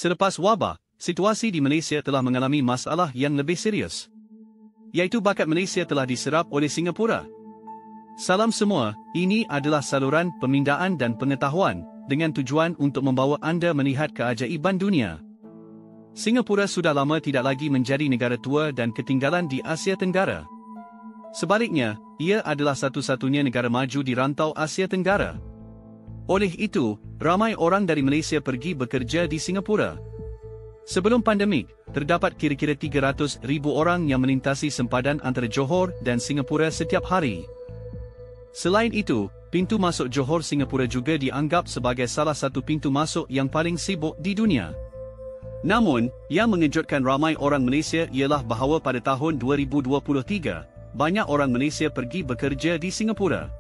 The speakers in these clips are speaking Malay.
Selepas wabah, situasi di Malaysia telah mengalami masalah yang lebih serius, iaitu bakat Malaysia telah diserap oleh Singapura. Salam semua, ini adalah saluran pemindaan dan pengetahuan dengan tujuan untuk membawa anda melihat keajaiban dunia. Singapura sudah lama tidak lagi menjadi negara tua dan ketinggalan di Asia Tenggara. Sebaliknya, ia adalah satu-satunya negara maju di rantau Asia Tenggara. Oleh itu, ramai orang dari Malaysia pergi bekerja di Singapura. Sebelum pandemik, terdapat kira-kira 300,000 orang yang melintasi sempadan antara Johor dan Singapura setiap hari. Selain itu, pintu masuk Johor Singapura juga dianggap sebagai salah satu pintu masuk yang paling sibuk di dunia. Namun, yang mengejutkan ramai orang Malaysia ialah bahawa pada tahun 2023, banyak orang Malaysia pergi bekerja di Singapura.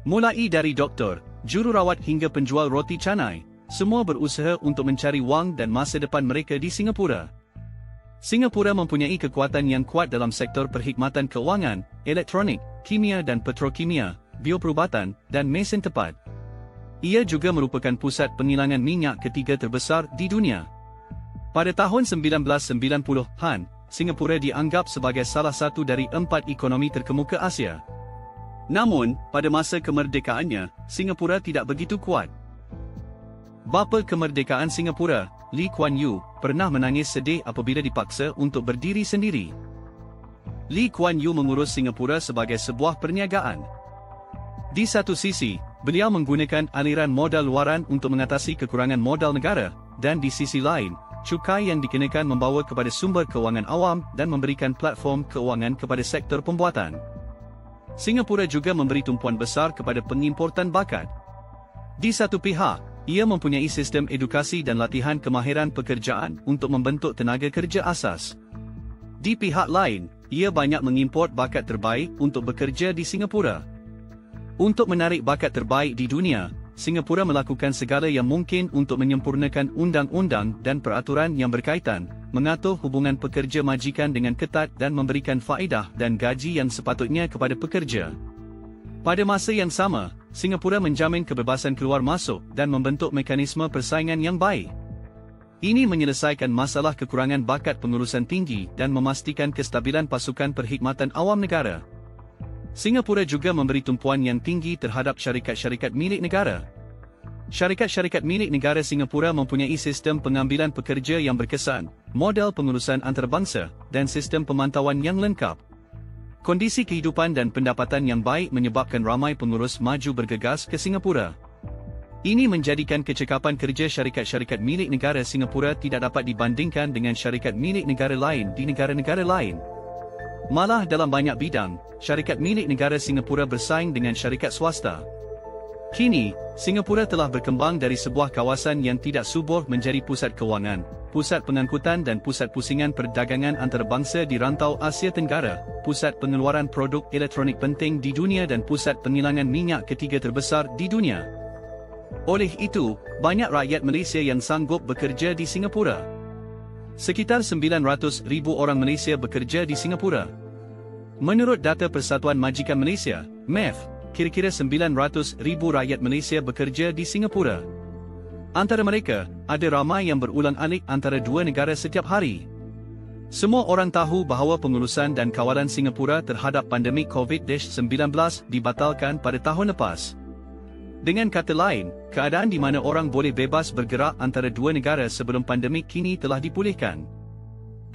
Mulai dari doktor, jururawat hingga penjual roti canai, semua berusaha untuk mencari wang dan masa depan mereka di Singapura. Singapura mempunyai kekuatan yang kuat dalam sektor perkhidmatan kewangan, elektronik, kimia dan petrokimia, bioperubatan, dan mesin tepat. Ia juga merupakan pusat penghilangan minyak ketiga terbesar di dunia. Pada tahun 1990-an, Singapura dianggap sebagai salah satu dari 4 ekonomi terkemuka Asia. Namun, pada masa kemerdekaannya, Singapura tidak begitu kuat. Bapa kemerdekaan Singapura, Lee Kuan Yew, pernah menangis sedih apabila dipaksa untuk berdiri sendiri. Lee Kuan Yew mengurus Singapura sebagai sebuah perniagaan. Di satu sisi, beliau menggunakan aliran modal luaran untuk mengatasi kekurangan modal negara, dan di sisi lain, cukai yang dikenakan membawa kepada sumber kewangan awam dan memberikan platform kewangan kepada sektor pembuatan. Singapura juga memberi tumpuan besar kepada pengimportan bakat. Di satu pihak, ia mempunyai sistem edukasi dan latihan kemahiran pekerjaan untuk membentuk tenaga kerja asas. Di pihak lain, ia banyak mengimport bakat terbaik untuk bekerja di Singapura. Untuk menarik bakat terbaik di dunia, Singapura melakukan segala yang mungkin untuk menyempurnakan undang-undang dan peraturan yang berkaitan, mengatur hubungan pekerja majikan dengan ketat dan memberikan faedah dan gaji yang sepatutnya kepada pekerja. Pada masa yang sama, Singapura menjamin kebebasan keluar masuk dan membentuk mekanisme persaingan yang baik. Ini menyelesaikan masalah kekurangan bakat pengurusan tinggi dan memastikan kestabilan pasukan perkhidmatan awam negara. Singapura juga memberi tumpuan yang tinggi terhadap syarikat-syarikat milik negara. Syarikat-syarikat milik negara Singapura mempunyai sistem pengambilan pekerja yang berkesan, model pengurusan antarabangsa, dan sistem pemantauan yang lengkap. Kondisi kehidupan dan pendapatan yang baik menyebabkan ramai pengurus maju bergegas ke Singapura. Ini menjadikan kecekapan kerja syarikat-syarikat milik negara Singapura tidak dapat dibandingkan dengan syarikat milik negara lain di negara-negara lain. Malah dalam banyak bidang, syarikat milik negara Singapura bersaing dengan syarikat swasta. Kini, Singapura telah berkembang dari sebuah kawasan yang tidak subur menjadi pusat kewangan, pusat pengangkutan dan pusat pusingan perdagangan antarabangsa di rantau Asia Tenggara, pusat pengeluaran produk elektronik penting di dunia dan pusat penghilangan minyak ketiga terbesar di dunia. Oleh itu, banyak rakyat Malaysia yang sanggup bekerja di Singapura. Sekitar 900,000 orang Malaysia bekerja di Singapura. Menurut data Persatuan Majikan Malaysia, MEF, kira-kira 900,000 rakyat Malaysia bekerja di Singapura. Antara mereka, ada ramai yang berulang-alik antara dua negara setiap hari. Semua orang tahu bahawa pengurusan dan kawalan Singapura terhadap pandemik COVID-19 dibatalkan pada tahun lepas. Dengan kata lain, keadaan di mana orang boleh bebas bergerak antara dua negara sebelum pandemik kini telah dipulihkan.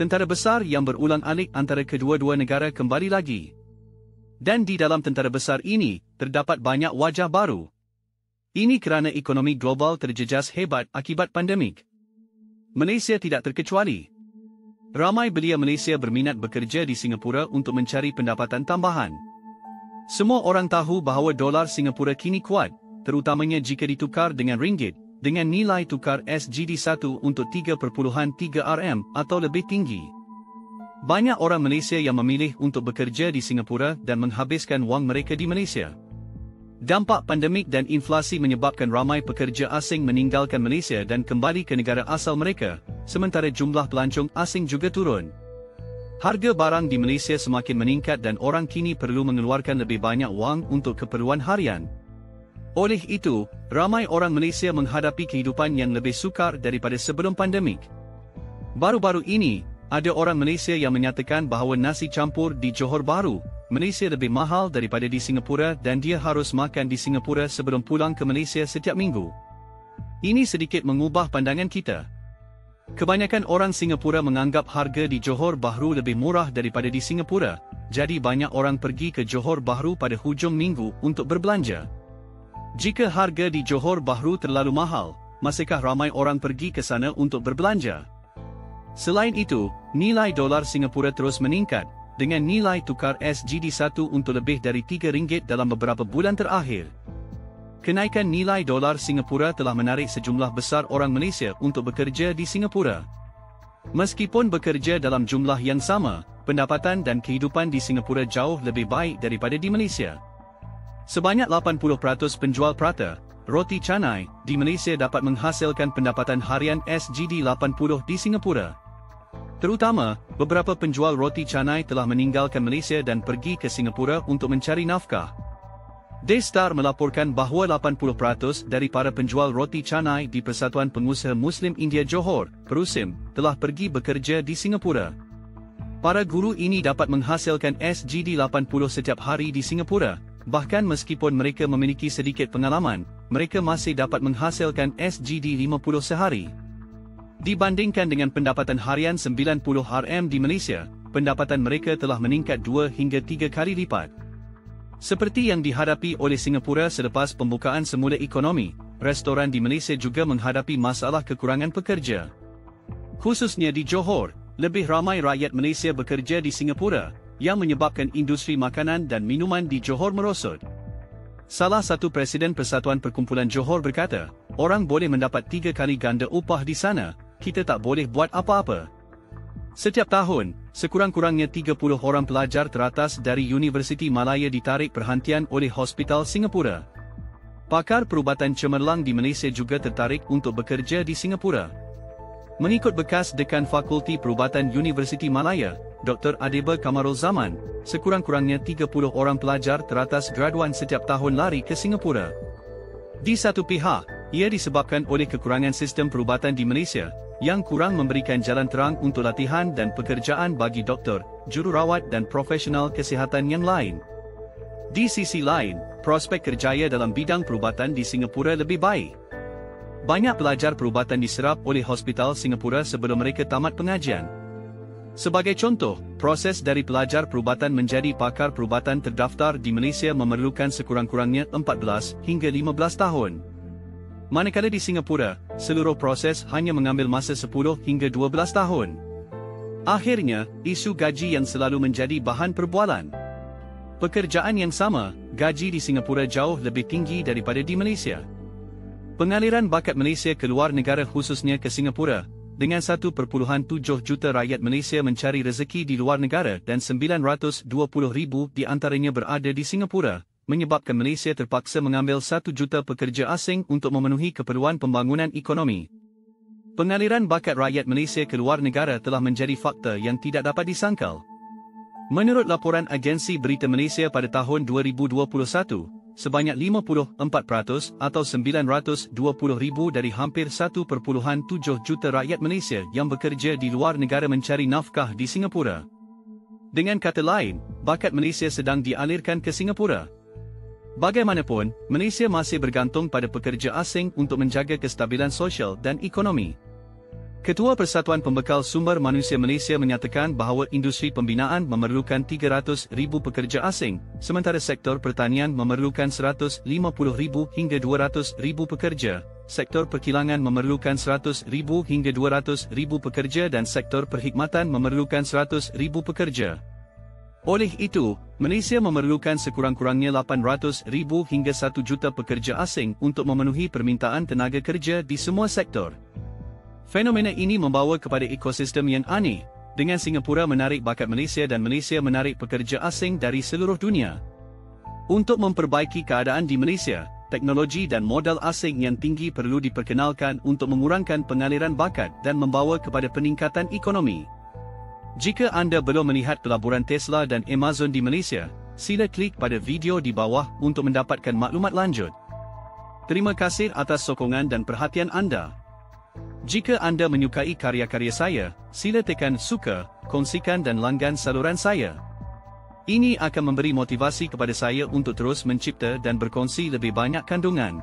Tentara besar yang berulang-alik antara kedua-dua negara kembali lagi. Dan di dalam tentara besar ini, terdapat banyak wajah baru. Ini kerana ekonomi global terjejas hebat akibat pandemik. Malaysia tidak terkecuali. Ramai belia Malaysia berminat bekerja di Singapura untuk mencari pendapatan tambahan. Semua orang tahu bahawa dolar Singapura kini kuat, terutamanya jika ditukar dengan ringgit, dengan nilai tukar SGD1 untuk 3.3 RM atau lebih tinggi. Banyak orang Malaysia yang memilih untuk bekerja di Singapura dan menghabiskan wang mereka di Malaysia. Dampak pandemik dan inflasi menyebabkan ramai pekerja asing meninggalkan Malaysia dan kembali ke negara asal mereka, sementara jumlah pelancong asing juga turun. Harga barang di Malaysia semakin meningkat dan orang kini perlu mengeluarkan lebih banyak wang untuk keperluan harian. Oleh itu, ramai orang Malaysia menghadapi kehidupan yang lebih sukar daripada sebelum pandemik. Baru-baru ini, ada orang Malaysia yang menyatakan bahawa nasi campur di Johor Bahru, Malaysia lebih mahal daripada di Singapura dan dia harus makan di Singapura sebelum pulang ke Malaysia setiap minggu. Ini sedikit mengubah pandangan kita. Kebanyakan orang Singapura menganggap harga di Johor Bahru lebih murah daripada di Singapura, jadi banyak orang pergi ke Johor Bahru pada hujung minggu untuk berbelanja. Jika harga di Johor Bahru terlalu mahal, masihkah ramai orang pergi ke sana untuk berbelanja? Selain itu, nilai dolar Singapura terus meningkat, dengan nilai tukar SGD1 untuk lebih dari RM3 dalam beberapa bulan terakhir. Kenaikan nilai dolar Singapura telah menarik sejumlah besar orang Malaysia untuk bekerja di Singapura. Meskipun bekerja dalam jumlah yang sama, pendapatan dan kehidupan di Singapura jauh lebih baik daripada di Malaysia. Sebanyak 80% penjual prata, roti canai, di Malaysia dapat menghasilkan pendapatan harian SGD80 di Singapura. Terutama, beberapa penjual roti canai telah meninggalkan Malaysia dan pergi ke Singapura untuk mencari nafkah. Daystar melaporkan bahawa 80% dari para penjual roti canai di Persatuan Pengusaha Muslim India Johor, Perusim, telah pergi bekerja di Singapura. Para guru ini dapat menghasilkan SGD80 setiap hari di Singapura, bahkan meskipun mereka memiliki sedikit pengalaman, mereka masih dapat menghasilkan SGD50 sehari. Dibandingkan dengan pendapatan harian 90 RM di Malaysia, pendapatan mereka telah meningkat 2 hingga 3 kali lipat. Seperti yang dihadapi oleh Singapura selepas pembukaan semula ekonomi, restoran di Malaysia juga menghadapi masalah kekurangan pekerja. Khususnya di Johor, lebih ramai rakyat Malaysia bekerja di Singapura, yang menyebabkan industri makanan dan minuman di Johor merosot. Salah satu Presiden Persatuan Perkumpulan Johor berkata, orang boleh mendapat 3 kali ganda upah di sana, kita tak boleh buat apa-apa. Setiap tahun, sekurang-kurangnya 30 orang pelajar teratas dari Universiti Malaya ditarik perhentian oleh Hospital Singapura. Pakar perubatan cemerlang di Malaysia juga tertarik untuk bekerja di Singapura. Mengikut bekas Dekan Fakulti Perubatan Universiti Malaya, Dr. Adeba Kamarul Zaman, sekurang-kurangnya 30 orang pelajar teratas graduan setiap tahun lari ke Singapura. Di satu pihak, ia disebabkan oleh kekurangan sistem perubatan di Malaysia, yang kurang memberikan jalan terang untuk latihan dan pekerjaan bagi doktor, jururawat dan profesional kesihatan yang lain. Di sisi lain, prospek kerjaya dalam bidang perubatan di Singapura lebih baik. Banyak pelajar perubatan diserap oleh Hospital Singapura sebelum mereka tamat pengajian. Sebagai contoh, proses dari pelajar perubatan menjadi pakar perubatan terdaftar di Malaysia memerlukan sekurang-kurangnya 14 hingga 15 tahun. Manakala di Singapura, seluruh proses hanya mengambil masa 10 hingga 12 tahun. Akhirnya, isu gaji yang selalu menjadi bahan perbualan. Pekerjaan yang sama, gaji di Singapura jauh lebih tinggi daripada di Malaysia. Pengaliran bakat Malaysia ke luar negara khususnya ke Singapura, dengan 1.7 juta rakyat Malaysia mencari rezeki di luar negara dan 920,000 di antaranya berada di Singapura, menyebabkan Malaysia terpaksa mengambil 1 juta pekerja asing untuk memenuhi keperluan pembangunan ekonomi. Pengaliran bakat rakyat Malaysia ke luar negara telah menjadi fakta yang tidak dapat disangkal. Menurut laporan Agensi Berita Malaysia pada tahun 2021, sebanyak 54% atau 920,000 dari hampir 1.7 juta rakyat Malaysia yang bekerja di luar negara mencari nafkah di Singapura. Dengan kata lain, bakat Malaysia sedang dialirkan ke Singapura. Bagaimanapun, Malaysia masih bergantung pada pekerja asing untuk menjaga kestabilan sosial dan ekonomi. Ketua Persatuan Pembekal Sumber Manusia Malaysia menyatakan bahawa industri pembinaan memerlukan 300,000 pekerja asing, sementara sektor pertanian memerlukan 150,000 hingga 200,000 pekerja, sektor perkilangan memerlukan 100,000 hingga 200,000 pekerja dan sektor perkhidmatan memerlukan 100,000 pekerja. Oleh itu, Malaysia memerlukan sekurang-kurangnya 800,000 hingga 1 juta pekerja asing untuk memenuhi permintaan tenaga kerja di semua sektor. Fenomena ini membawa kepada ekosistem yang aneh, dengan Singapura menarik bakat Malaysia dan Malaysia menarik pekerja asing dari seluruh dunia. Untuk memperbaiki keadaan di Malaysia, teknologi dan modal asing yang tinggi perlu diperkenalkan untuk mengurangkan pengaliran bakat dan membawa kepada peningkatan ekonomi. Jika anda belum melihat pelaburan Tesla dan Amazon di Malaysia, sila klik pada video di bawah untuk mendapatkan maklumat lanjut. Terima kasih atas sokongan dan perhatian anda. Jika anda menyukai karya-karya saya, sila tekan suka, kongsikan dan langgan saluran saya. Ini akan memberi motivasi kepada saya untuk terus mencipta dan berkongsi lebih banyak kandungan.